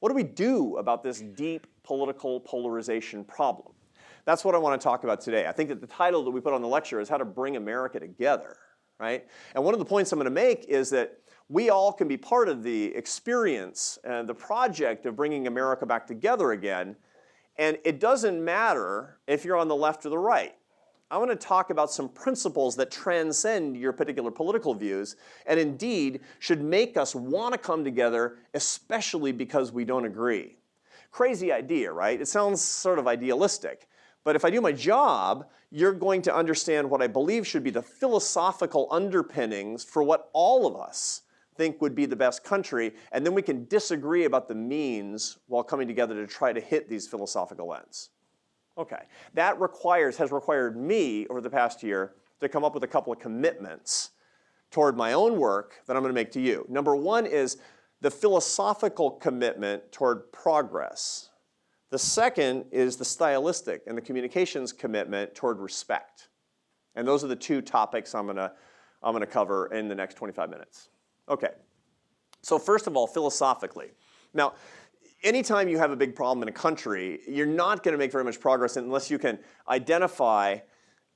What do we do about this deep political polarization problem? That's what I want to talk about today. I think that the title that we put on the lecture is How to Bring America Together, right? And one of the points I'm going to make is that we all can be part of the experience and the project of bringing America back together again. And it doesn't matter if you're on the left or the right. I want to talk about some principles that transcend your particular political views and indeed should make us want to come together, especially because we don't agree. Crazy idea, right? It sounds sort of idealistic. But if I do my job, you're going to understand what I believe should be the philosophical underpinnings for what all of us think would be the best country, and then we can disagree about the means while coming together to try to hit these philosophical ends. Okay, that has required me over the past year to come up with a couple of commitments toward my own work that I'm going to make to you. Number one is the philosophical commitment toward progress. The second is the stylistic and the communications commitment toward respect. And those are the two topics I'm going to cover in the next 25 minutes. Okay, so first of all, philosophically. Now, anytime you have a big problem in a country, you're not going to make very much progress unless you can identify,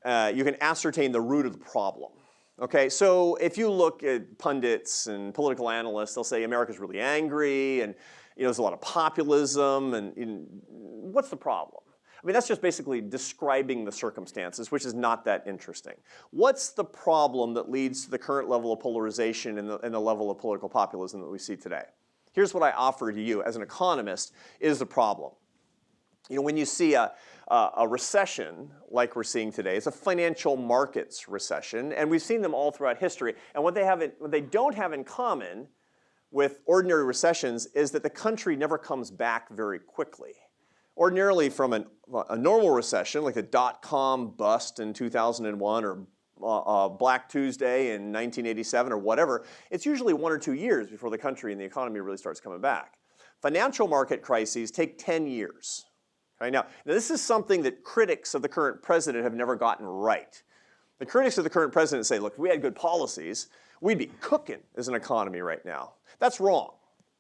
you can ascertain the root of the problem. Okay, so if you look at pundits and political analysts, they'll say America's really angry and there's a lot of populism and what's the problem? I mean, that's just basically describing the circumstances, which is not that interesting. What's the problem that leads to the current level of polarization and the level of political populism that we see today? Here's what I offer to you as an economist is the problem. When you see a recession like we're seeing today, it's a financial markets recession, and we've seen them all throughout history. And what they don't have in common with ordinary recessions is that the country never comes back very quickly. Ordinarily, from a normal recession, like the dot-com bust in 2001 or Black Tuesday in 1987 or whatever, it's usually 1 or 2 years before the country and the economy really starts coming back. Financial market crises take 10 years. Right? Now, this is something that critics of the current president have never gotten right. The critics of the current president say, look, if we had good policies, we'd be cooking as an economy right now. That's wrong.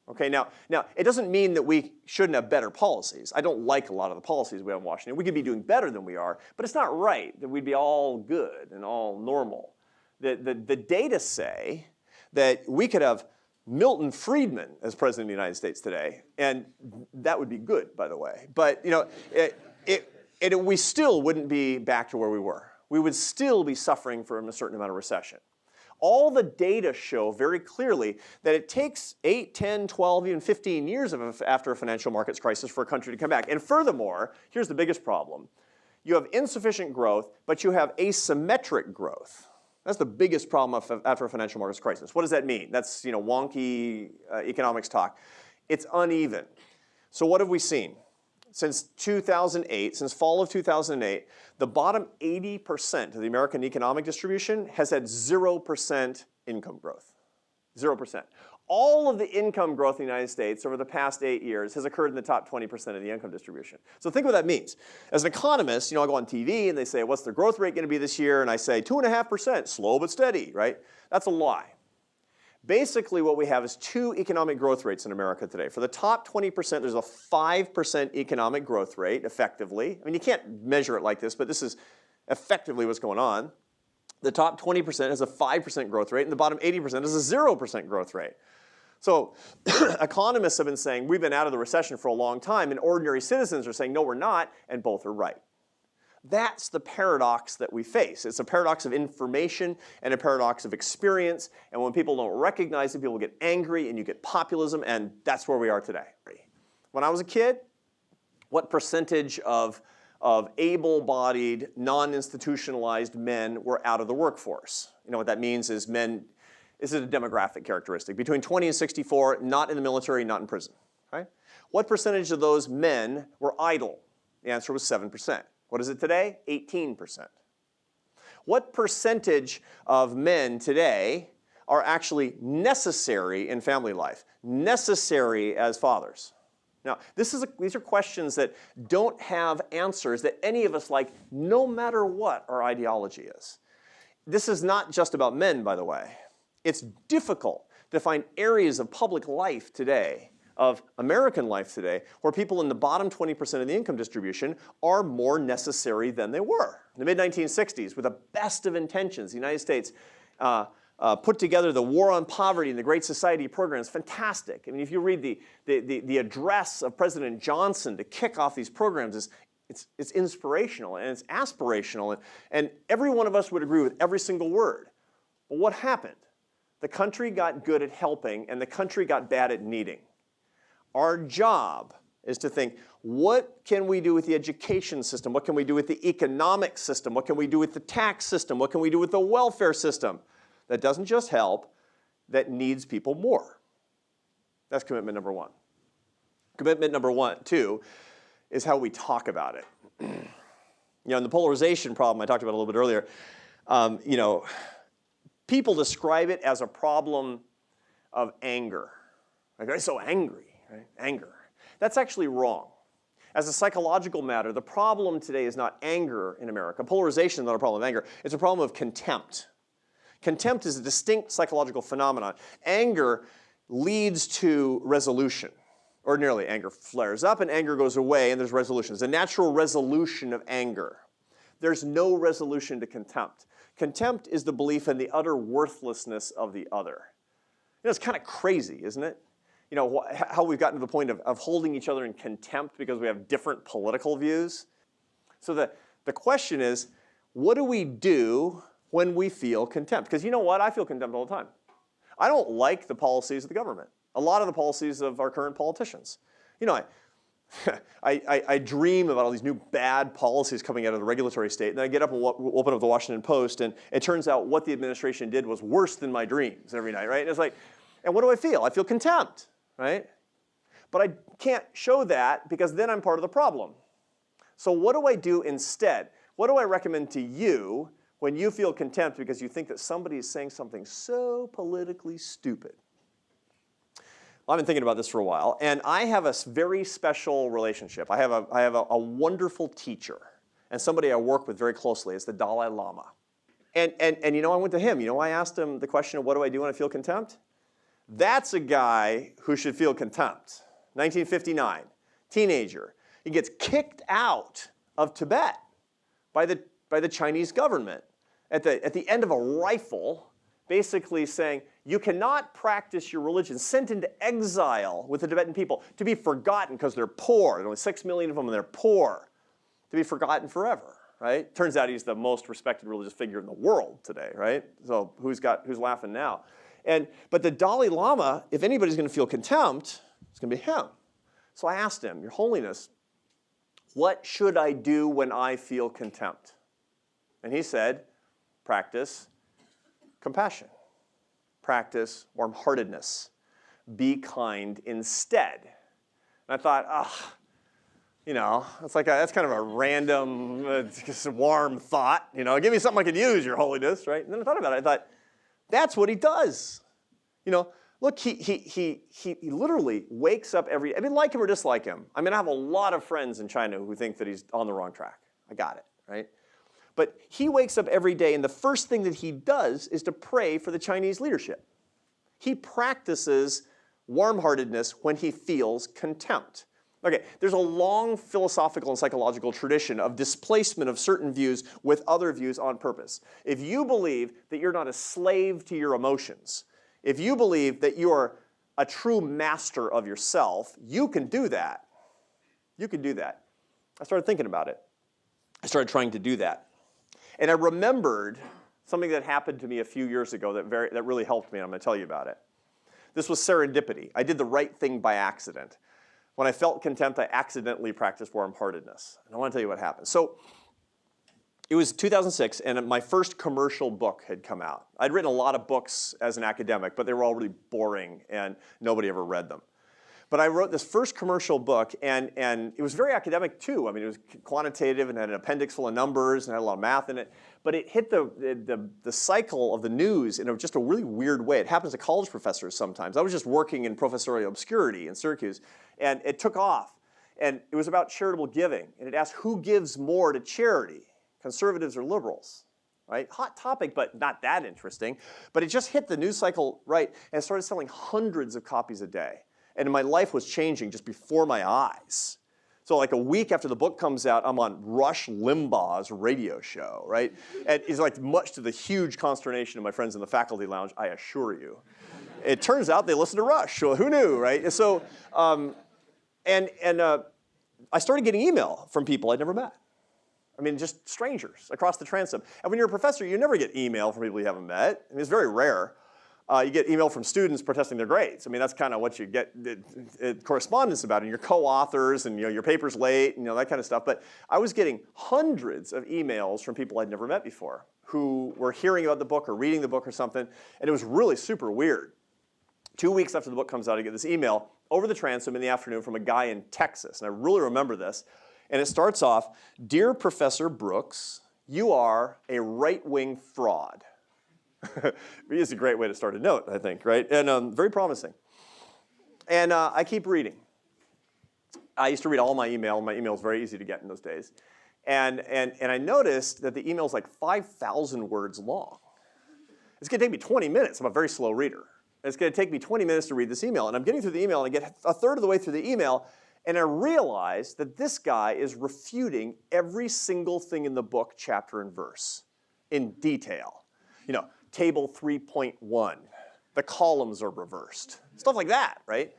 Okay, now it doesn't mean that we shouldn't have better policies. I don't like a lot of the policies we have in Washington. We could be doing better than we are, but it's not right that we'd be all good and all normal. The data say that we could have Milton Friedman as president of the United States today, and that would be good, by the way. But we still wouldn't be back to where we were. We would still be suffering from a certain amount of recession. All the data show very clearly that it takes 8, 10, 12, even 15 years after a financial markets crisis for a country to come back. And furthermore, here's the biggest problem. You have insufficient growth, but you have asymmetric growth. That's the biggest problem after a financial markets crisis. What does that mean? That's wonky economics talk. It's uneven. So what have we seen? Since 2008, since fall of 2008, the bottom 80% of the American economic distribution has had 0% income growth. 0%. All of the income growth in the United States over the past 8 years has occurred in the top 20% of the income distribution. So think what that means. As an economist, I go on TV and they say, what's the growth rate going to be this year? And I say 2.5%, slow but steady, right? That's a lie. Basically, what we have is 2 economic growth rates in America today. For the top 20%, there's a 5% economic growth rate, effectively. I mean, you can't measure it like this, but this is effectively what's going on. The top 20% has a 5% growth rate, and the bottom 80% has a 0% growth rate. So economists have been saying we've been out of the recession for a long time, and ordinary citizens are saying, no, we're not, and both are right. That's the paradox that we face. It's a paradox of information and a paradox of experience. And when people don't recognize it, people get angry and you get populism, and that's where we are today. When I was a kid, what percentage of able-bodied, non-institutionalized men were out of the workforce? What that means is men, this is a demographic characteristic. Between 20 and 64, not in the military, not in prison. Right? What percentage of those men were idle? The answer was 7%. What is it today? 18%. What percentage of men today are actually necessary in family life, necessary as fathers? Now, these are questions that don't have answers that any of us like, no matter what our ideology is. This is not just about men, by the way. It's difficult to find areas of public life today, of American life today, where people in the bottom 20% of the income distribution are more necessary than they were. In the mid-1960s, with the best of intentions, the United States put together the War on Poverty and the Great Society programs. Fantastic. I mean, if you read the address of President Johnson to kick off these programs, it's inspirational and it's aspirational, and every one of us would agree with every single word. But what happened? The country got good at helping and the country got bad at needing. Our job is to think, what can we do with the education system? What can we do with the economic system? What can we do with the tax system? What can we do with the welfare system that doesn't just help, that needs people more? That's commitment number one. Commitment number two is how we talk about it. In the polarization problem I talked about a little bit earlier, people describe it as a problem of anger. Like, I'm so angry, right? Anger. That's actually wrong. As a psychological matter, the problem today is not anger in America. Polarization is not a problem of anger. It's a problem of contempt. Contempt is a distinct psychological phenomenon. Anger leads to resolution. Ordinarily, anger flares up and anger goes away and there's resolution. There's a natural resolution of anger. There's no resolution to contempt. Contempt is the belief in the utter worthlessness of the other. It's kind of crazy, isn't it? How we've gotten to the point of holding each other in contempt because we have different political views. So the question is, what do we do when we feel contempt? Because you know what? I feel contempt all the time. I don't like the policies of the government. A lot of the policies of our current politicians. I dream about all these new bad policies coming out of the regulatory state, and then I get up and open up the Washington Post, and it turns out what the administration did was worse than my dreams every night, right? And it's like, and what do I feel? I feel contempt, right? But I can't show that because then I'm part of the problem. So what do I do instead? What do I recommend to you when you feel contempt because you think that somebody is saying something so politically stupid? Well, I've been thinking about this for a while, and I have a very special relationship. I have a wonderful teacher, and somebody I work with very closely. It's the Dalai Lama. And I went to him. I asked him the question of what do I do when I feel contempt? That's a guy who should feel contempt. 1959, teenager. He gets kicked out of Tibet by the Chinese government at the end of a rifle, basically saying, you cannot practice your religion, sent into exile with the Tibetan people, to be forgotten because they're poor. There's only 6 million of them and they're poor. To be forgotten forever, right? Turns out he's the most respected religious figure in the world today, right? So who's laughing now? But the Dalai Lama, if anybody's going to feel contempt, it's going to be him. So I asked him, Your Holiness, what should I do when I feel contempt? And he said, practice compassion. Practice warm-heartedness. Be kind instead. And I thought, that's kind of a random, warm thought. Give me something I could use, Your Holiness, right? And then I thought about it. I thought, that's what he does. Look, he literally wakes up like him or dislike him. I have a lot of friends in China who think that he's on the wrong track. I got it, right? But he wakes up every day, and the first thing that he does is to pray for the Chinese leadership. He practices warm-heartedness when he feels contempt. Okay, there's a long philosophical and psychological tradition of displacement of certain views with other views on purpose. If you believe that you're not a slave to your emotions, if you believe that you're a true master of yourself, you can do that. You can do that. I started thinking about it. I started trying to do that. And I remembered something that happened to me a few years ago that really helped me, and I'm going to tell you about it. This was serendipity. I did the right thing by accident. When I felt contempt, I accidentally practiced warm-heartedness. And I want to tell you what happened. So it was 2006, and my first commercial book had come out. I'd written a lot of books as an academic, but they were all really boring, and nobody ever read them. But I wrote this first commercial book, and it was very academic too. It was quantitative and had an appendix full of numbers and had a lot of math in it. But it hit the cycle of the news in just a really weird way. It happens to college professors sometimes. I was just working in professorial obscurity in Syracuse, and it took off. And it was about charitable giving. And it asked who gives more to charity, conservatives or liberals? Right? Hot topic, but not that interesting. But it just hit the news cycle right, and it started selling hundreds of copies a day. and my life was changing just before my eyes. So like a week after the book comes out, I'm on Rush Limbaugh's radio show, right? And it's like much to the huge consternation of my friends in the faculty lounge, I assure you. It turns out they listen to Rush, so who knew, right? And so, I started getting email from people I'd never met. I mean, just strangers across the transom. And when you're a professor, you never get email from people you haven't met. I mean, it's very rare. You get email from students protesting their grades. I mean, that's kind of what you get correspondence about, and your co-authors, and your paper's late, and that kind of stuff. But I was getting hundreds of emails from people I'd never met before who were hearing about the book or reading the book or something, and it was really super weird. 2 weeks after the book comes out, I get this email over the transom in the afternoon from a guy in Texas, and I really remember this. And it starts off, "Dear Professor Brooks, you are a right-wing fraud." It's a great way to start a note, I think, right? And very promising. And I keep reading. I used to read all my email. My email was very easy to get in those days. And I noticed that the email is like 5,000 words long. It's going to take me 20 minutes. I'm a very slow reader. It's going to take me 20 minutes to read this email. And I'm getting through the email, and I get a third of the way through the email, and I realize that this guy is refuting every single thing in the book, chapter and verse, in detail. Table 3.1, the columns are reversed, stuff like that, right?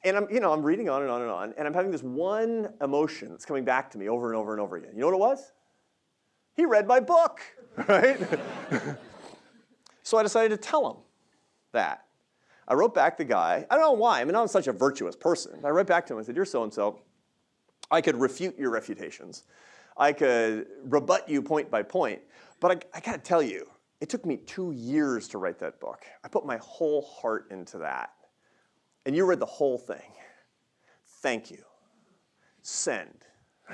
And I'm reading on and on and on, and I'm having this one emotion that's coming back to me over and over and over again. You know what it was? He read my book, right? So I decided to tell him that. I wrote back the guy. I don't know why. I mean, I'm such a virtuous person. I wrote back to him and said, "Dear so-and-so, I could refute your refutations. I could rebut you point by point. But I got to tell you, it took me 2 years to write that book. I put my whole heart into that. And you read the whole thing. Thank you. Send."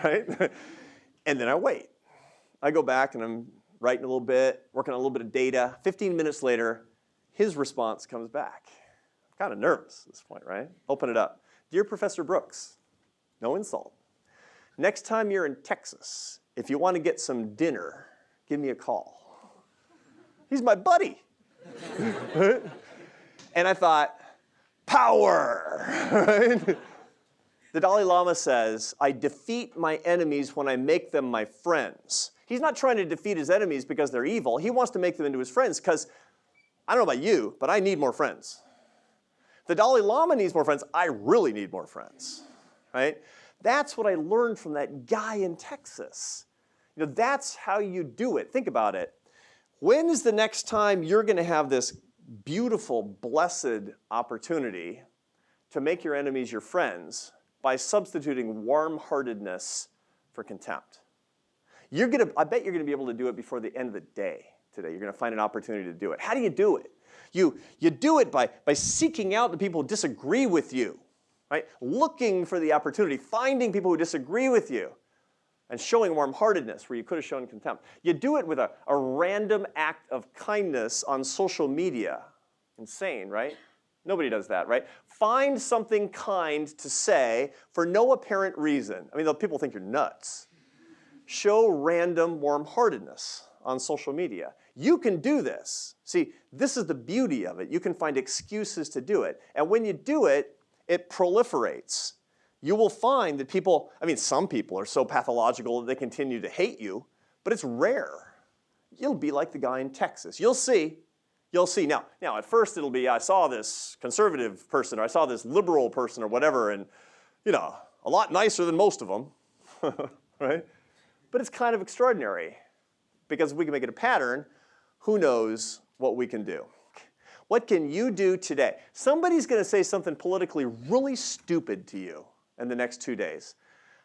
Right? And then I wait. I go back and I'm writing a little bit, working on a little bit of data. 15 minutes later, his response comes back. I'm kind of nervous at this point, right? Open it up. "Dear Professor Brooks, no insult. Next time you're in Texas, if you want to get some dinner, give me a call." He's my buddy. And I thought, power. Right? The Dalai Lama says, "I defeat my enemies when I make them my friends." He's not trying to defeat his enemies because they're evil. He wants to make them into his friends because, I don't know about you, but I need more friends. The Dalai Lama needs more friends. I really need more friends. Right? That's what I learned from that guy in Texas. That's how you do it. Think about it. When is the next time you're going to have this beautiful, blessed opportunity to make your enemies your friends by substituting warm-heartedness for contempt? I bet you're going to be able to do it before the end of the day today. You're going to find an opportunity to do it. How do you do it? You do it by seeking out the people who disagree with you, right? Looking for the opportunity, finding people who disagree with you, and showing warm-heartedness where you could have shown contempt. You do it with a random act of kindness on social media. Insane, right? Nobody does that, right? Find something kind to say for no apparent reason. I mean, people think you're nuts. Show random warm-heartedness on social media. You can do this. See, this is the beauty of it. You can find excuses to do it. And when you do it, it proliferates. You will find that some people are so pathological that they continue to hate you, but it's rare. You'll be like the guy in Texas. You'll see. Now, at first it'll be, I saw this conservative person, or I saw this liberal person, or whatever, and, a lot nicer than most of them, right? But it's kind of extraordinary, because if we can make it a pattern, who knows what we can do? What can you do today? Somebody's going to say something politically really stupid to you in the next 2 days.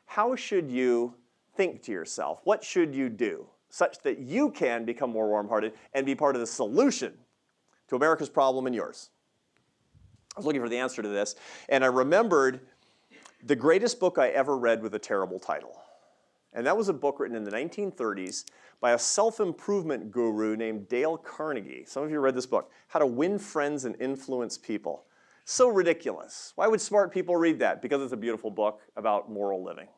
How should you think to yourself? What should you do such that you can become more warm-hearted and be part of the solution to America's problem and yours? I was looking for the answer to this, and I remembered the greatest book I ever read with a terrible title. And that was a book written in the 1930s by a self-improvement guru named Dale Carnegie. Some of you read this book, How to Win Friends and Influence People. So ridiculous. Why would smart people read that? Because it's a beautiful book about moral living.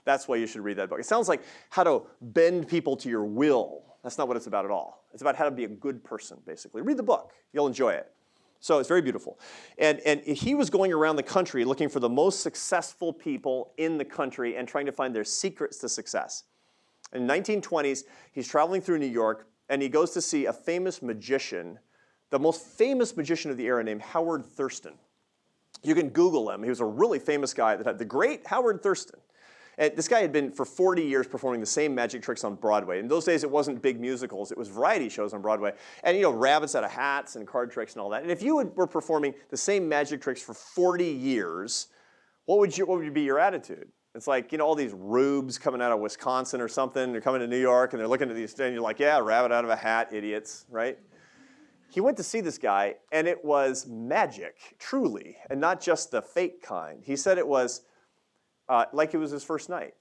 That's why you should read that book. It sounds like how to bend people to your will. That's not what it's about at all. It's about how to be a good person, basically. Read the book. You'll enjoy it. So it's very beautiful. And he was going around the country looking for the most successful people in the country and trying to find their secrets to success. In the 1920s, he's traveling through New York, and he goes to see a famous magician, the most famous magician of the era named Howard Thurston. You can Google him. He was a really famous guy that had the great Howard Thurston. And this guy had been for 40 years performing the same magic tricks on Broadway. In those days, it wasn't big musicals. It was variety shows on Broadway. And rabbits out of hats and card tricks and all that. And if you were performing the same magic tricks for 40 years, what would be your attitude? It's like, all these rubes coming out of Wisconsin or something. They're coming to New York, and they're looking at these, and you're like, yeah, rabbit out of a hat, idiots, right? He went to see this guy, and it was magic, truly, and not just the fake kind. He said it was like it was his first night.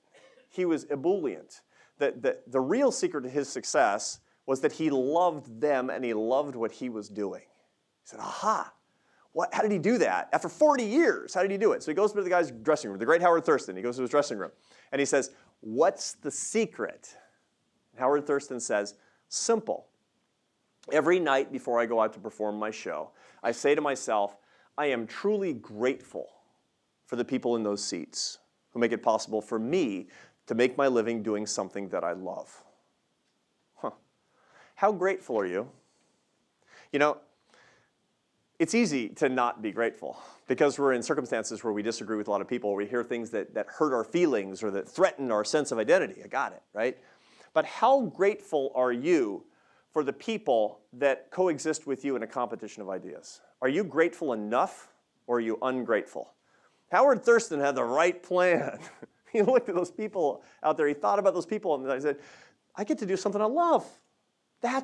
He was ebullient. The real secret to his success was that he loved them and he loved what he was doing. He said, aha, how did he do that? After 40 years, how did he do it? So he goes to the guy's dressing room, the great Howard Thurston. He goes to his dressing room, and he says, what's the secret? Howard Thurston says, simple. Every night before I go out to perform my show, I say to myself, I am truly grateful for the people in those seats who make it possible for me to make my living doing something that I love. How grateful are you? It's easy to not be grateful because we're in circumstances where we disagree with a lot of people, or we hear things that hurt our feelings or that threaten our sense of identity. I got it, right? But how grateful are you for the people that coexist with you in a competition of ideas? Are you grateful enough, or are you ungrateful? Howard Thurston had the right plan. He looked at those people out there. He thought about those people, and he said, I get to do something I love.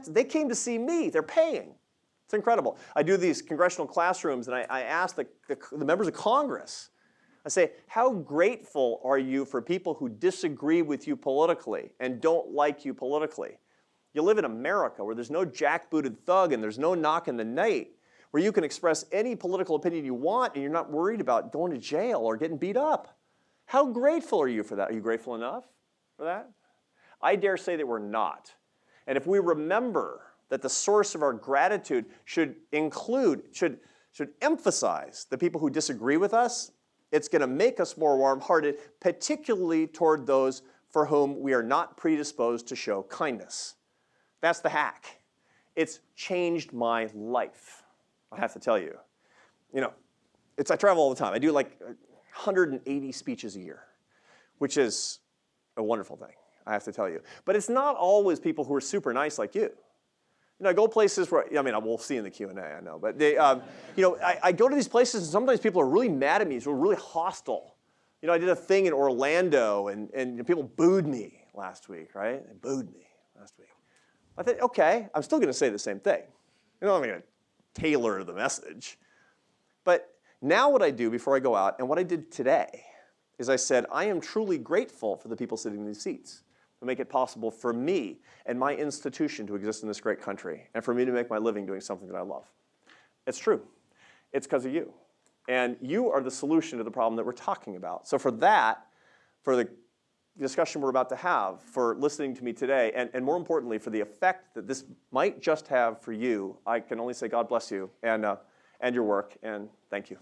They came to see me. They're paying. It's incredible. I do these congressional classrooms, and I ask the members of Congress, I say, how grateful are you for people who disagree with you politically and don't like you politically? You live in America where there's no jackbooted thug and there's no knock in the night, where you can express any political opinion you want and you're not worried about going to jail or getting beat up. How grateful are you for that? Are you grateful enough for that? I dare say that we're not. And if we remember that the source of our gratitude should emphasize the people who disagree with us, it's going to make us more warm-hearted, particularly toward those for whom we are not predisposed to show kindness. That's the hack. It's changed my life, I have to tell you. I travel all the time. I do like 180 speeches a year, which is a wonderful thing, I have to tell you. But it's not always people who are super nice like you. I go places where, we'll see in the Q&A, I know. But I go to these places, and sometimes people are really mad at me, so really hostile. I did a thing in Orlando, and people booed me last week, right? They booed me last week. I thought, okay, I'm still going to say the same thing. I'm going to tailor the message. But now what I do before I go out, and what I did today, is I said, I am truly grateful for the people sitting in these seats to make it possible for me and my institution to exist in this great country, and for me to make my living doing something that I love. It's true. It's because of you. And you are the solution to the problem that we're talking about. So for that, for the discussion we're about to have, for listening to me today, and more importantly, for the effect that this might just have for you, I can only say God bless you and your work, and thank you.